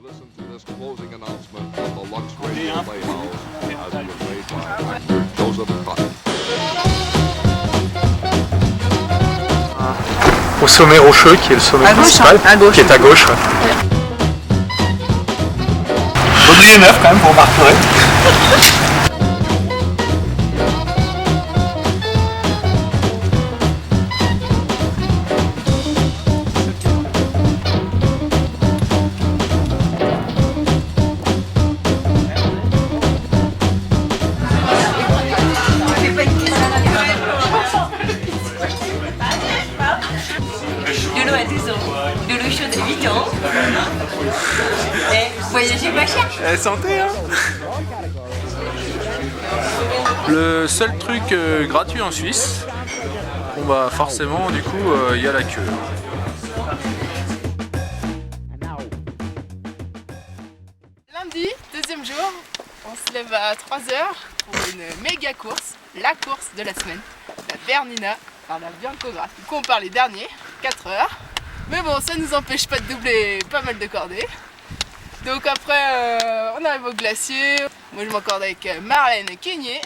Listen to this closing announcement from the Lux Radio Playhouse as it was made by actor Joseph Cotton. Au sommet rocheux qui est le sommet principal, qui est à gauche. Baudrier neuf quand même, vous remarquerez. Lolo a 12 ans, Lolo chaud de 8 ans. Et voyager pas cher. Santé hein. Le seul truc gratuit en Suisse, bon bah forcément du coup il y a la queue. Lundi, deuxième jour, on se lève à 3h pour une méga course, la course de la semaine, la Bernina par la Biancograsse. Du coup on part les derniers, 4 heures. Mais bon, ça nous empêche pas de doubler pas mal de cordées. Donc après, on arrive au glacier. Moi je m'accorde avec Marlène et Keigné.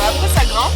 Après ça grimpe.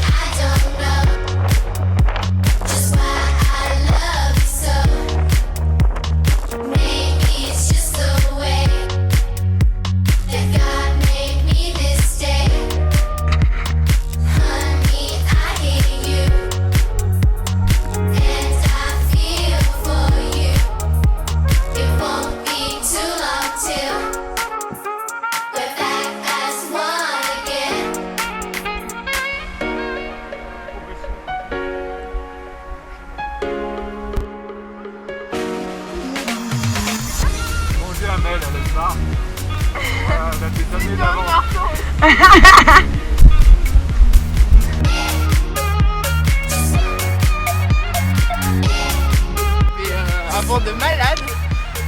Avant de malade,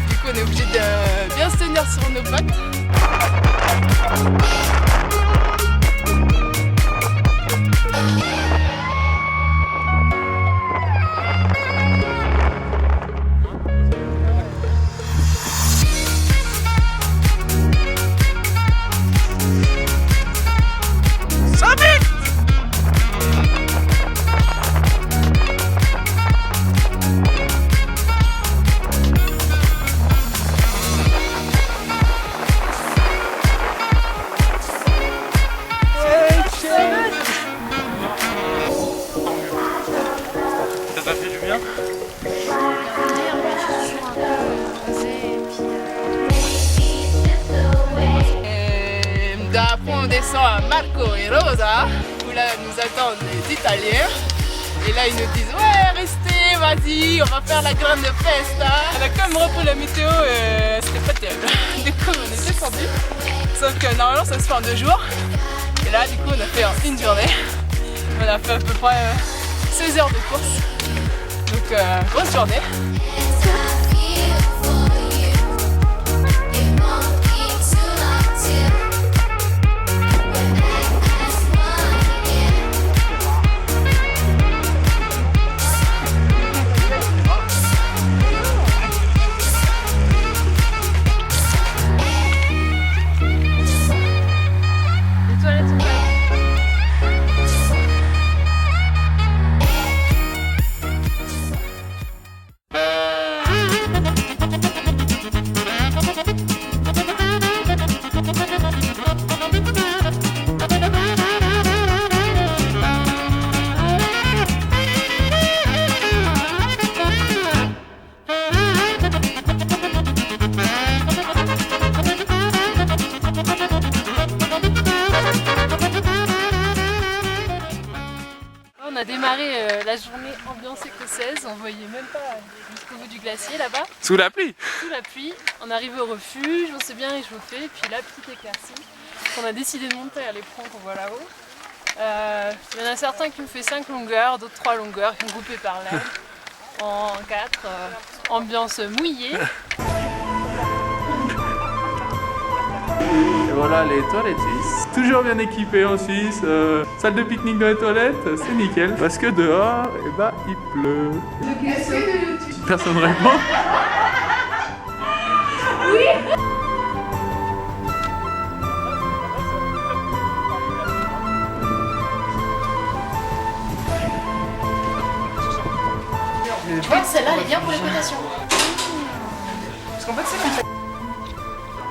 du coup on est obligé de bien se tenir sur nos pattes. Après on descend à Marco et Rosa, où là nous attendent les Italiens. Et là ils nous disent ouais restez, vas-y, on va faire la grande festa. On a quand même repris la météo, c'était pas terrible. Du coup on est descendu, sauf que normalement ça se fait en 2 jours. Et là du coup on a fait en une journée. On a fait à peu près 16 heures de course. Donc grosse journée. On a démarré la journée ambiance écossaise, on voyait même pas jusqu'au bout du glacier là-bas. Sous la pluie. Sous la pluie, on arrive au refuge, on s'est bien réchauffé, puis là petite éclaircie. On a décidé de monter à l'éperon qu'on voit là-haut. Il y en a certains qui ont fait 5 longueurs, d'autres 3 longueurs, qui ont coupé par là. En 4, ambiance mouillée. Et voilà les toilettes suisses. Toujours bien équipées en Suisse. Salle de pique-nique dans les toilettes, c'est nickel. Parce que dehors, eh ben, il pleut. Personne répond. Oui. Je pense que celle-là elle est bien pour les cotations. Parce qu'en fait c'est comme ça.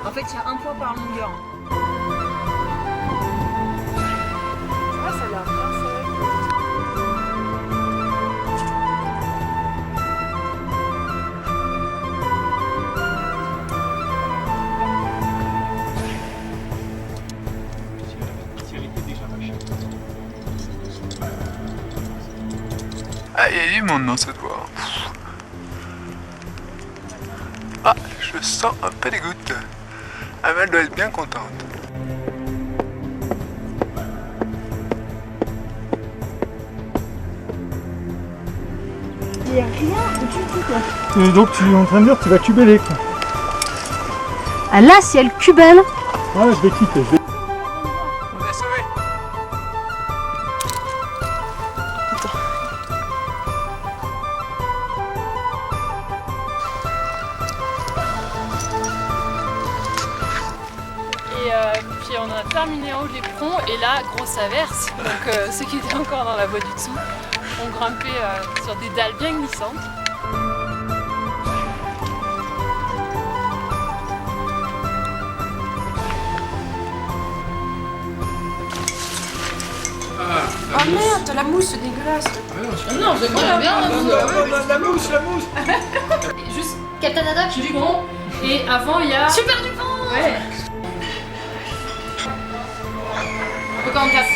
En fait il y a un poids par longueur. Ah, ça a l'air bien serré. Ah, il y a du monde dans cette voie. Ah, je sens un peu des gouttes. Ah, mais elle doit être bien contente. Il n'y a rien du tout quoi. Et donc tu es en train de dire que tu vas cubeler quoi. Ah là, si elle cubelle. Ah je vais quitter. On est sauvés. Puis on a terminé en haut de l'éperon et là, grosse averse. Donc ceux qui étaient encore dans la voie du dessous ont grimpé sur des dalles bien glissantes. Oh merde, la mousse, c'est dégueulasse. Non, c'est bien. La mousse. Juste Captain Haddock. Dupont. Et avant, il y a... Super Dupont. Ouais. Pocahontas.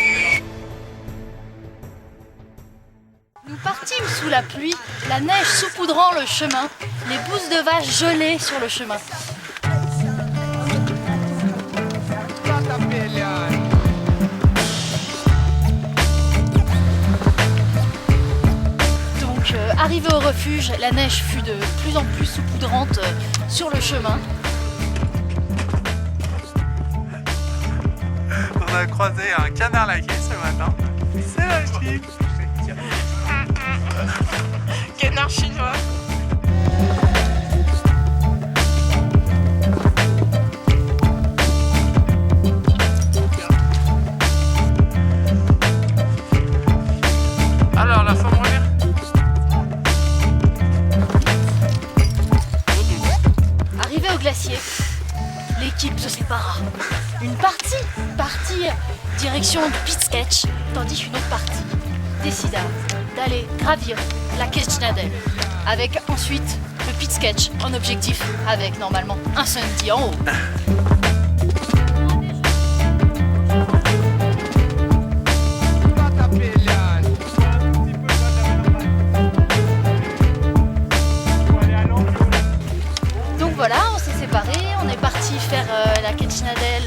Nous partîmes sous la pluie, la neige saupoudrant le chemin, les bousses de vache gelées sur le chemin. Donc, arrivé au refuge, la neige fut de plus en plus saupoudrante sur le chemin. On a croisé un canard laqué ce matin. C'est magique. Canard chinois. Alors, la forme revient. Arrivé au glacier, l'équipe se sépara. Une partie direction du pit sketch, tandis qu'une autre partie décida d'aller gravir la Ketchnadel, avec ensuite le pit sketch en objectif, avec normalement un Sundy en haut. Donc voilà, on s'est séparés, on est parti faire la Ketchnadel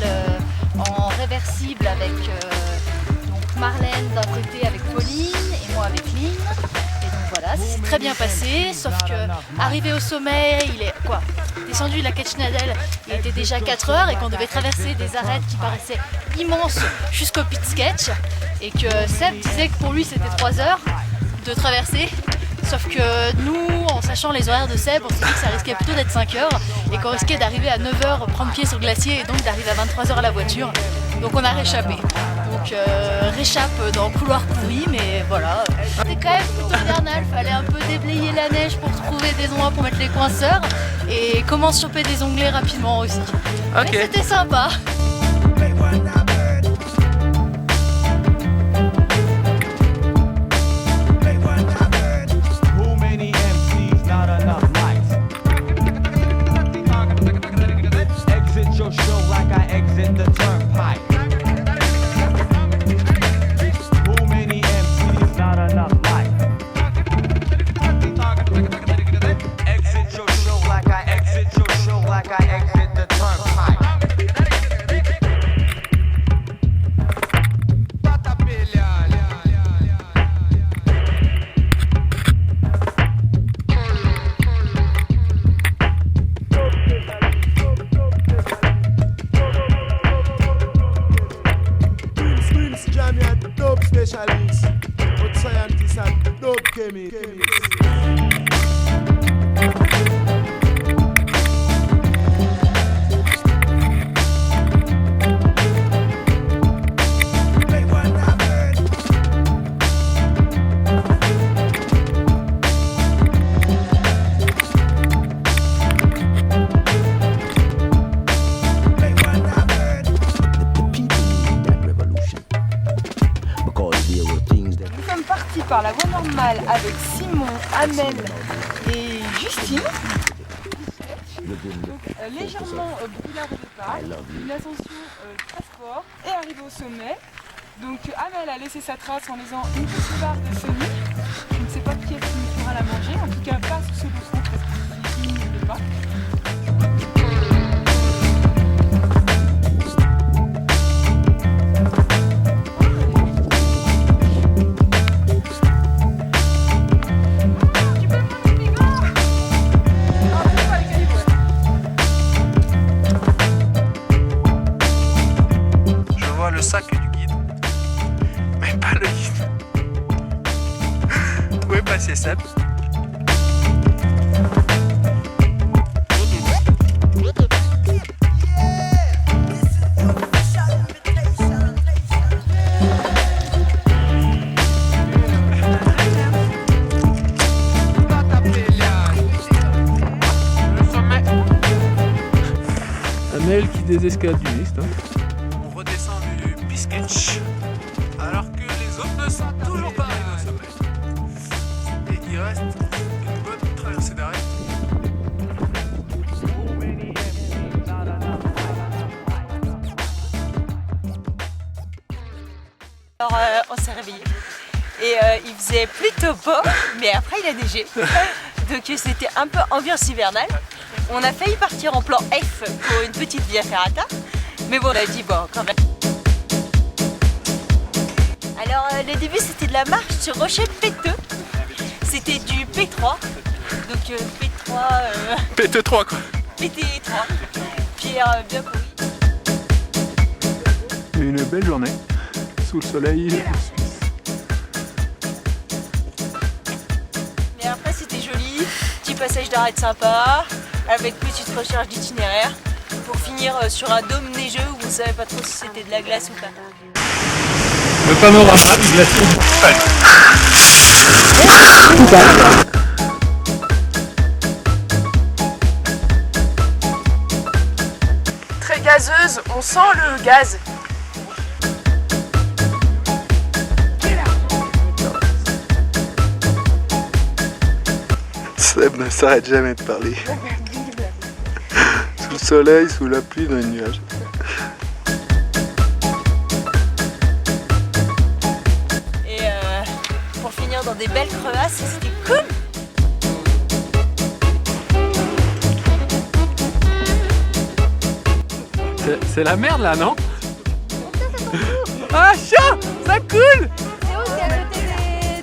en réversible avec donc Marlène d'un côté avec Pauline et moi avec Lynn. Et donc voilà, ça s'est très bien passé, sauf que arrivé au sommet, il est quoi descendu de la Ketchnadel, il était déjà 4 heures et qu'on devait traverser des arêtes qui paraissaient immenses jusqu'au pit sketch et que Seb disait que pour lui c'était 3 heures de traverser. Sauf que nous, en sachant les horaires de Seb, on s'est dit que ça risquait plutôt d'être 5 heures et qu'on risquait d'arriver à 9 heures, prendre pied sur le glacier et donc d'arriver à 23 heures à la voiture. Donc on a réchappé. Donc réchappe dans le couloir pourri, mais voilà. C'était quand même plutôt hivernal, fallait un peu déblayer la neige pour trouver des endroits pour mettre les coinceurs et comment se choper des onglets rapidement aussi. Ok. Mais c'était sympa. Nous sommes partis par la voie normale avec Simon, Amel et Justine. Donc, légèrement brûlard au départ, une ascension très forte et arrivé au sommet. Donc Amel a laissé sa trace en lisant une petite barre de Sony. Je ne sais pas qui est-ce qui pourra la manger, en tout cas pas sous ce bouton parce qu'il ne peut pas. Le sac du guide, mais pas le guide. Où est passé Seb? Amel qui désescalade du liste. On redescend du Pisquetch, alors que les autres ne sont toujours pas arrivés au sommet. Et il reste une bonne traversée d'arrêt. Alors on s'est réveillé et il faisait plutôt beau, mais après il a neigé. Donc c'était un peu ambiance hivernale. On a failli partir en plan F pour une petite via ferrata, mais bon on a dit bon quand même. Alors le début c'était de la marche sur rocher péteux. C'était du P3. Donc P3... PT3 quoi. PT3. Pierre bien pourri. Une belle journée, sous le soleil suisse. Mais après c'était joli, petit passage d'arrêt sympa, avec petite recherche d'itinéraire, pour finir sur un dôme neigeux où on ne savait pas trop si c'était de la glace ou pas. Le panorama du glacier. Très gazeuse, on sent le gaz. Seb ne s'arrête jamais de parler. Sous le soleil, sous la pluie, dans les nuages. Et pour finir dans des belles crevasses, c'était cool. C'est la merde là, non? Ah, chat! Ça coule! C'est où? C'est à côté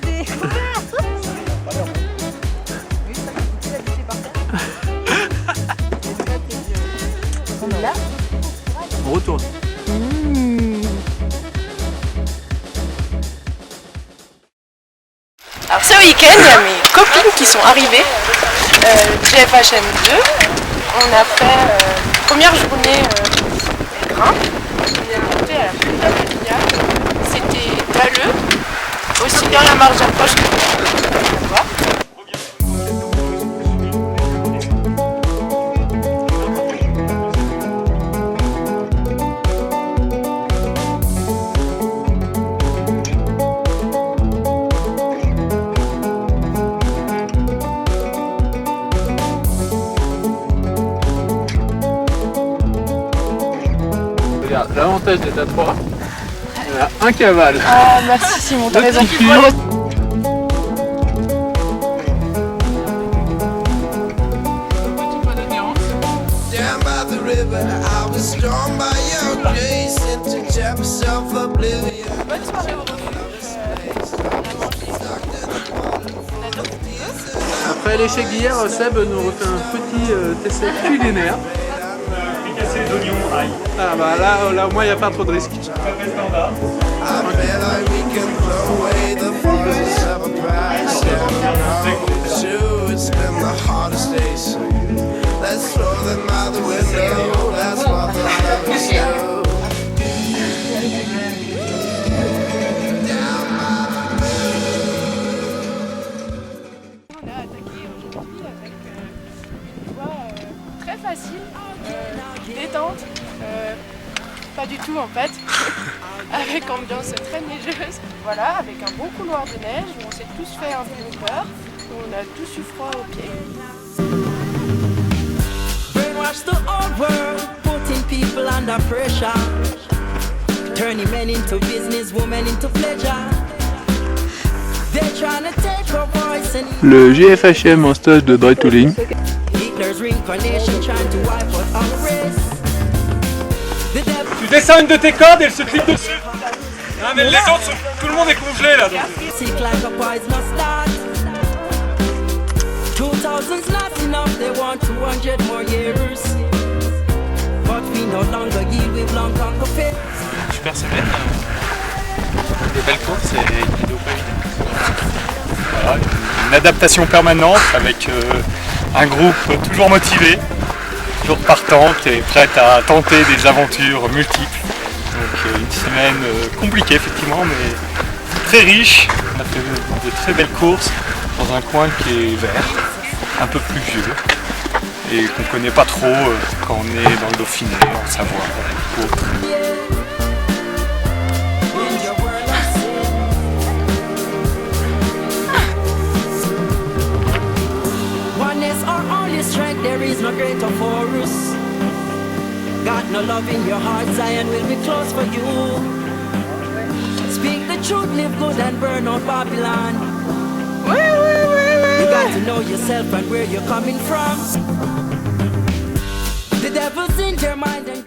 des couverts. Là. On retourne. Alors ce week-end, il y a mes copines qui sont arrivées, GFHM2. On a fait première journée grain. On est monté à la Punta Medina. C'était dalleux, aussi bien la marge d'approche que la voir. Regarde, l'avantage d'être à 3, il y a un cavale. Ah merci Simon, t'as raison. Down by the river, I was stormed by your grace into depths of oblivion. Bonne soirée au refuge. Après l'échec d'hier, Seb nous refait un petit essai culinaire. Ah bah là au moins il n'y a pas trop de risques. I feel like we can throw away the forces of a price. Sure, it's been the hardest days. Let's throw them out the window. That's what the lovers do. On a attaqué aujourd'hui avec une voie très facile, détente, pas du tout en fait, avec ambiance très neigeuse, voilà, avec un bon couloir de neige où on s'est tous fait un peu peur, où on a tous eu froid aux pieds. Brainwash the old world, putting people under pressure, turning men into business, women into pleasure. They're trying to take our voice and Le GFHM en stage de dry tooling. Hitler's reincarnation trying to wipe out our race. The devil Tu descends une de tes cordes et elle se clique dessus. Non mais les autres, tout le monde est congelé là. Donc. sick like a poisonous start. 2000's not enough, they want 200 more years. But we no longer yield, we've long conquered. Super semaine. Des belles courses et une vidéo pas évidente. Voilà, une adaptation permanente avec un groupe toujours motivé, toujours partante et prête à tenter des aventures multiples. Donc une semaine compliquée effectivement, mais très riche. On a fait de très belles courses dans un coin qui est vert, un peu pluvieux et qu'on ne connaît pas trop quand on est dans le Dauphiné, en Savoie ou autre. Strength, there is no greater for us. Got no love in your heart, Zion will be close for you. Speak the truth, live good and burn out Babylon. You got to know yourself and where you're coming from. The devil's in your mind and